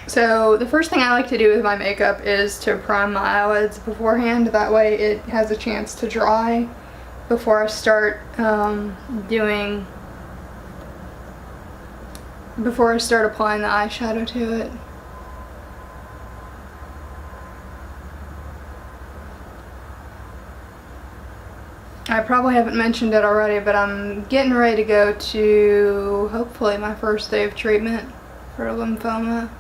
So the first thing I like to do with my makeup is to prime my eyelids beforehand. That way it has a chance to dry before I start applying the eyeshadow to it. I probably haven't mentioned it already, but I'm getting ready to go to hopefully my first day of treatment for lymphoma.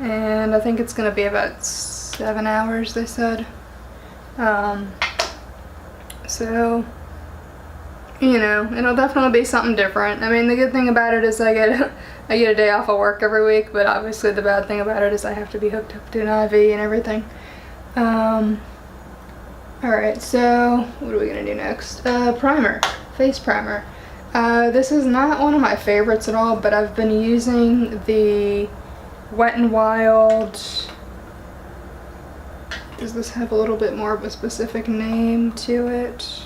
And I think it's going to be about 7 hours, they said. So, you know, it'll definitely be something different. I mean, the good thing about it is I get a day off of work every week, but obviously the bad thing about it is I have to be hooked up to an IV and everything. Alright, so what are we going to do next? Primer. Face primer. This is not one of my favorites at all, but I've been using the Wet n Wild. Does this have a little bit more of a specific name to it?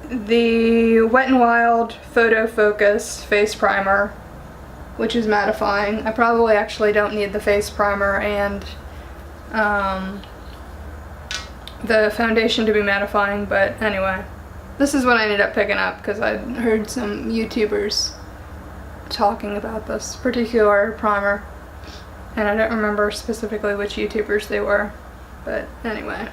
The Wet n Wild Photo Focus Face Primer, which is mattifying. I probably actually don't need the face primer and the foundation to be mattifying, but anyway. This is what I ended up picking up because I heard some YouTubers talking about this particular primer, and I don't remember specifically which YouTubers they were, but anyway.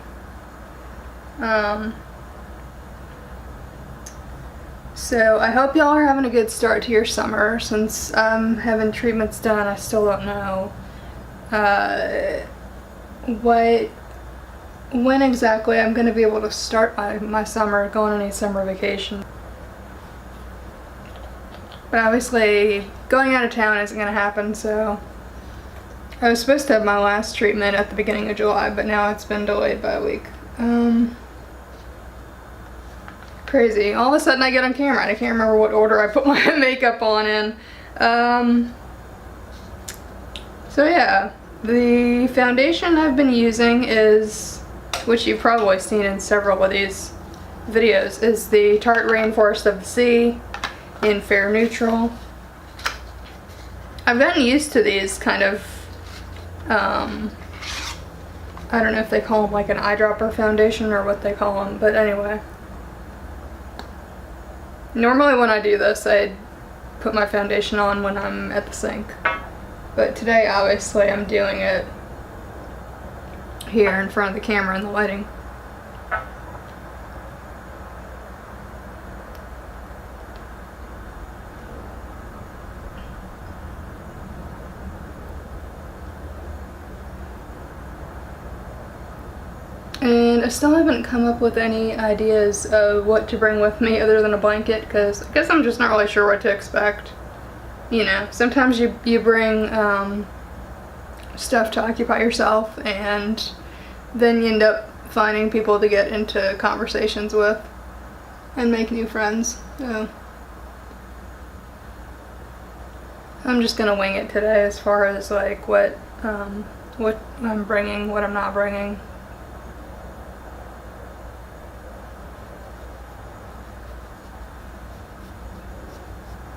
So I hope y'all are having a good start to your summer. Since I'm having treatments done, I still don't know when exactly I'm going to be able to start my summer, go on any summer vacation. But obviously, going out of town isn't going to happen, so I was supposed to have my last treatment at the beginning of July, but now it's been delayed by a week. Crazy. All of a sudden I get on camera and I can't remember what order I put my makeup on in. So yeah, the foundation I've been using is, which you've probably seen in several of these videos, is the Tarte Rainforest of the Sea in Fair Neutral. I've gotten used to these kind of, I don't know if they call them like an eyedropper foundation or what they call them, but anyway. Normally when I do this, I put my foundation on when I'm at the sink. But today, obviously, I'm doing it here in front of the camera and the lighting. And I still haven't come up with any ideas of what to bring with me other than a blanket, because I guess I'm just not really sure what to expect. You know, sometimes you bring stuff to occupy yourself, and then you end up finding people to get into conversations with and make new friends. So I'm just gonna wing it today as far as like what I'm bringing, what I'm not bringing.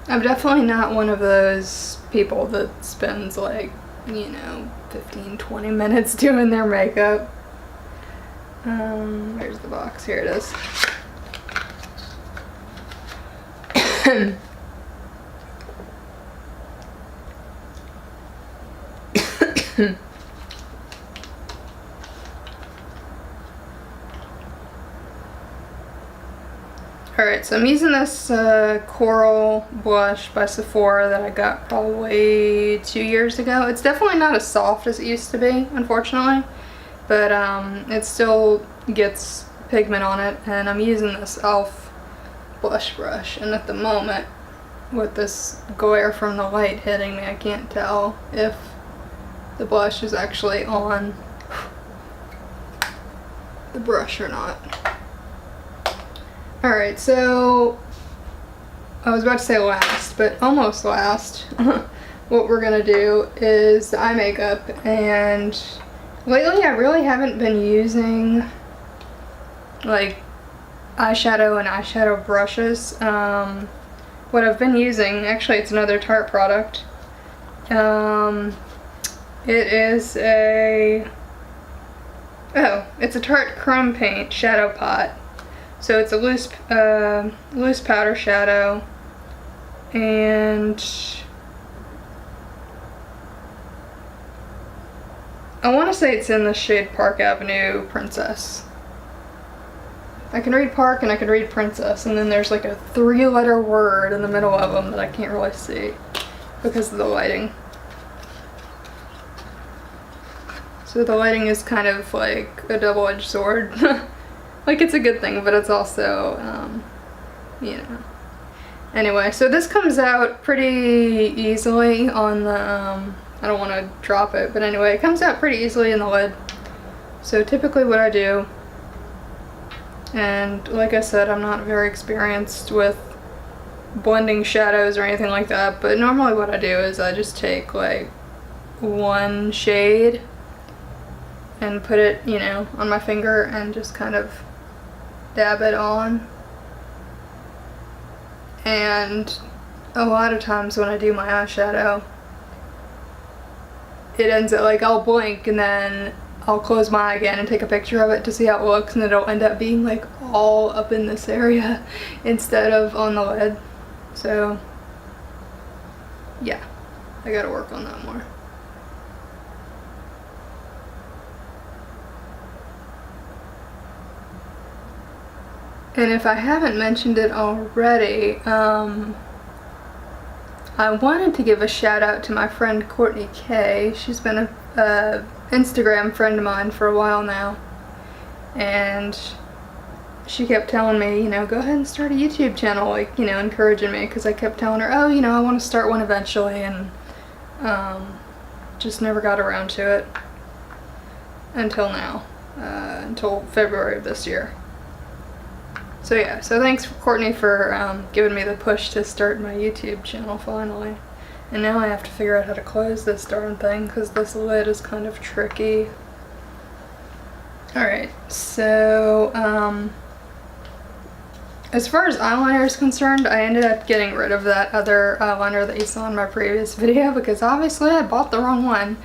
I'm definitely not one of those people that spends like, you know, 15-20 minutes doing their makeup. Where's the box? Here it is. Alright, so I'm using this Coral blush by Sephora that I got probably 2 years ago. It's definitely not as soft as it used to be, unfortunately, but it still gets pigment on it, and I'm using this e.l.f. blush brush, and at the moment, with this glare from the light hitting me, I can't tell if the blush is actually on the brush or not. Alright, so I was about to say last, but almost last. What we're gonna do is the eye makeup, and lately I really haven't been using like eyeshadow and eyeshadow brushes. What I've been using, actually it's another Tarte product, It is a, oh, it's a Tarte Chrome Paint Shadow Pot. So it's a loose powder shadow, and I want to say it's in the shade Park Avenue Princess. I can read Park and I can read Princess, and then there's like a 3-letter word in the middle of them that I can't really see because of the lighting. So the lighting is kind of like a double-edged sword. Like, it's a good thing, but it's also, you know. Anyway, so this comes out pretty easily on the, I don't want to drop it, but anyway, it comes out pretty easily in the lid. So typically what I do, and like I said, I'm not very experienced with blending shadows or anything like that, but normally what I do is I just take like one shade and put it, you know, on my finger and just kind of dab it on. And a lot of times when I do my eyeshadow, it ends up like I'll blink and then I'll close my eye again and take a picture of it to see how it looks, and it'll end up being like all up in this area instead of on the lid. So yeah, I gotta work on that more. And if I haven't mentioned it already, I wanted to give a shout out to my friend Courtney K. She's been a Instagram friend of mine for a while now, and she kept telling me, you know, go ahead and start a YouTube channel, like, you know, encouraging me, because I kept telling her, oh, you know, I want to start one eventually, and just never got around to it until now, until February of this year. So yeah, so thanks Courtney for giving me the push to start my YouTube channel finally. And now I have to figure out how to close this darn thing because this lid is kind of tricky. Alright, so as far as eyeliner is concerned, I ended up getting rid of that other eyeliner that you saw in my previous video because obviously I bought the wrong one.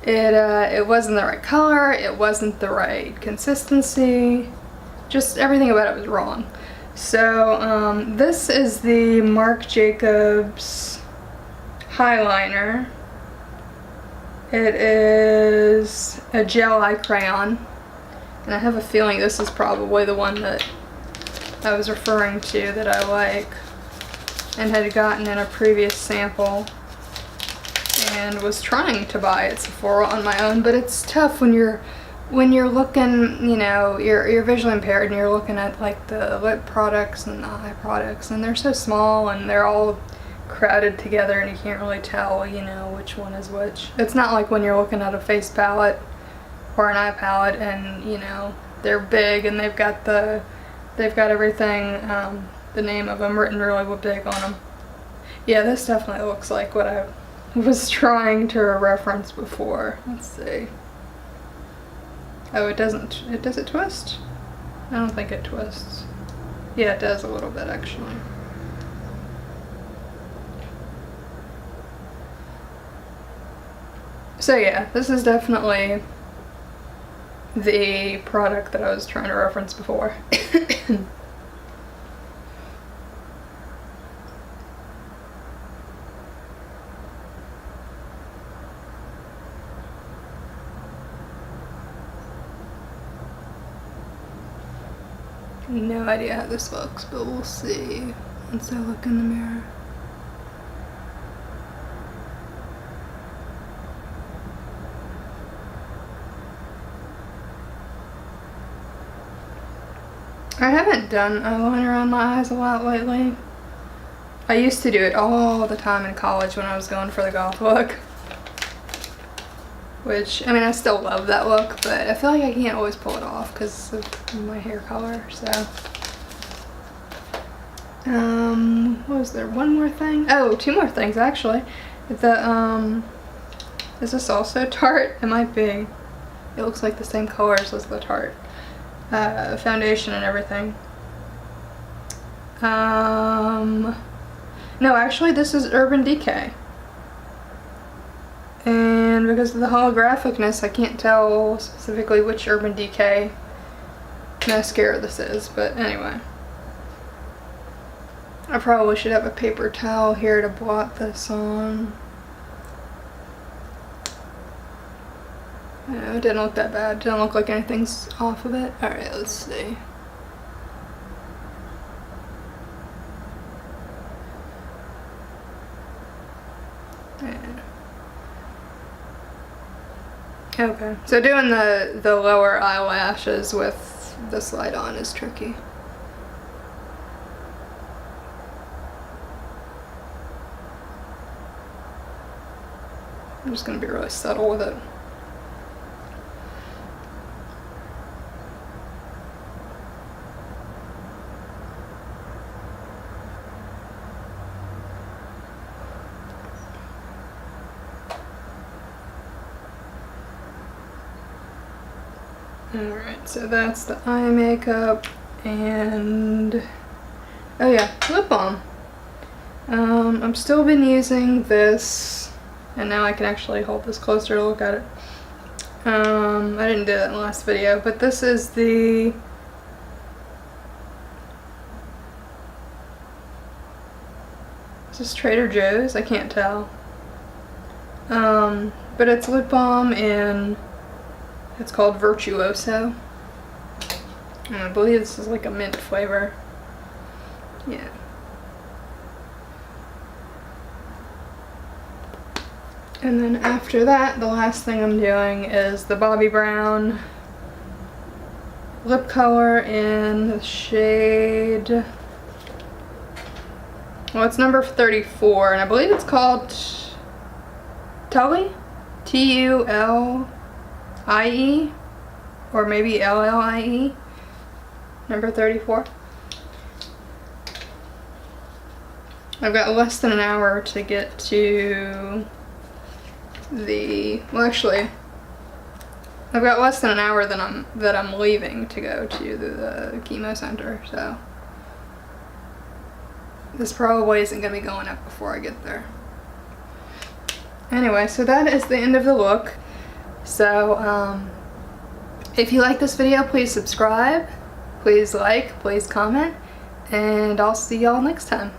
It wasn't the right color, it wasn't the right consistency. Just everything about it was wrong. So this is the Marc Jacobs highliner. It is a gel eye crayon, and I have a feeling this is probably the one that I was referring to that I like and had gotten in a previous sample and was trying to buy at Sephora on my own, but it's tough when you're looking, you know, you're visually impaired and you're looking at like the lip products and the eye products, and they're so small and they're all crowded together and you can't really tell, you know, which one is which. It's not like when you're looking at a face palette or an eye palette and, you know, they're big and they've got everything, the name of them written really big on them. Yeah, this definitely looks like what I was trying to reference before. Let's see. Oh, it doesn't. Does it twist? I don't think it twists. Yeah, it does a little bit actually. So yeah, this is definitely the product that I was trying to reference before. No idea how this looks, but we'll see once I look in the mirror. I haven't done eyeliner on my eyes a lot lately. I used to do it all the time in college when I was going for the goth look. Which, I mean, I still love that look, but I feel like I can't always pull it off because of my hair color, so. What was there? One more thing? Oh, two more things, actually. Is this also Tarte? It might be. It looks like the same colors as the Tarte foundation and everything. No, actually, this is Urban Decay. and because of the holographicness, I can't tell specifically which Urban Decay mascara this is, but anyway. I probably should have a paper towel here to blot this on. Yeah, it didn't look that bad. It didn't look like anything's off of it. Alright, let's see. Yeah. Okay, so doing the lower eyelashes with this light on is tricky. I'm just going to be really subtle with it. Alright, so that's the eye makeup, and oh yeah, lip balm. I've still been using this, and now I can actually hold this closer to look at it. I didn't do that in the last video, but this is the is this Trader Joe's? I can't tell. But it's lip balm and it's called Virtuoso. And I believe this is like a mint flavor. Yeah. And then after that, the last thing I'm doing is the Bobbi Brown lip color in the shade, well, it's number 34, and I believe it's called Tully? T-U-L-I-E, or maybe L-L-I-E, number 34. I've got less than an hour to get to well, actually, I've got less than an hour that I'm leaving to go to the chemo center, so this probably isn't going to be going up before I get there. Anyway, so that is the end of the look. So, if you like this video, please subscribe, please like, please comment, and I'll see y'all next time.